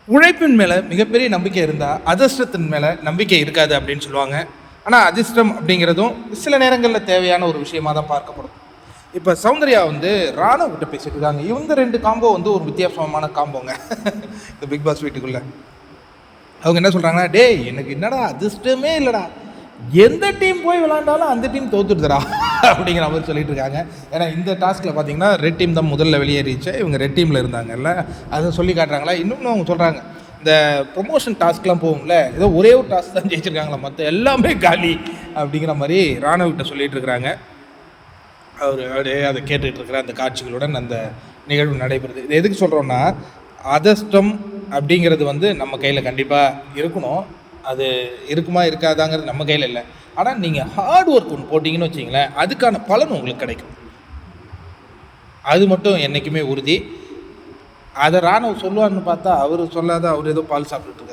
உழைப்பின் மேலே மிகப்பெரிய நம்பிக்கை இருந்தால் அதிர்ஷ்டத்தின் மேலே நம்பிக்கை இருக்காது அப்படின்னு சொல்லுவாங்க. ஆனால் அதிர்ஷ்டம் அப்படிங்கிறதும் சில நேரங்களில் தேவையான ஒரு விஷயமா தான் பார்க்கப்படும். இப்போ சௌந்தர்யா வந்து ராணுவ கிட்ட பேசிட்டு இருக்காங்க. இவங்க 2 காம்போ வந்து ஒரு வித்தியாசமான காம்போங்க. இந்த பிக் பாஸ் வீட்டுக்குள்ளே அவங்க என்ன சொல்கிறாங்கன்னா, டேய் எனக்கு என்னடா அதிர்ஷ்டமே இல்லைடா, எந்த டீம் போய் விளாண்டாலும் அந்த டீம் தோத்துடுதுடா அப்படிங்கிற மாதிரி சொல்லிட்டு இருக்காங்க. ஏன்னா இந்த டாஸ்கில் பார்த்தீங்கன்னா ரெட் டீம் தான் முதல்ல வெளியேறிச்சு. இவங்க ரெட் டீமில் இருந்தாங்கல்ல, அதை சொல்லி காட்டுறாங்களா. இன்னொன்று அவங்க சொல்கிறாங்க, இந்த ப்ரொமோஷன் டாஸ்க்லாம் போகும்ல, ஏதோ ஒரே ஒரு டாஸ்க் தான் ஜெயிச்சிருக்காங்களா, மற்ற எல்லாமே காலி அப்படிங்கிற மாதிரி ராணுவக்கிட்ட சொல்லிட்டு இருக்கிறாங்க. அவர் அப்படியே அதை கேட்டுக்கிட்டு இருக்கிற அந்த காட்சிகளுடன் அந்த நிகழ்வு நடைபெறுது. இது எதுக்கு சொல்கிறோன்னா, அதிர்ஷ்டம் அப்படிங்கிறது வந்து நம்ம கையில் கண்டிப்பாக இருக்கணும். அது இருக்குமா இருக்காதாங்கிறது நம்ம கையில் இல்லை. ஆனால் நீங்கள் ஹார்ட் ஒர்க் ஒன்று போட்டிங்கன்னு வச்சிங்களேன், அதுக்கான பலன் உங்களுக்கு கிடைக்கும். அது மட்டும் என்றைக்குமே உறுதி. அதை ராணுவ சொல்லுவார்னு பார்த்தா அவர் சொல்லாத, அவர் ஏதோ பால் சாப்பிட்டுட்டு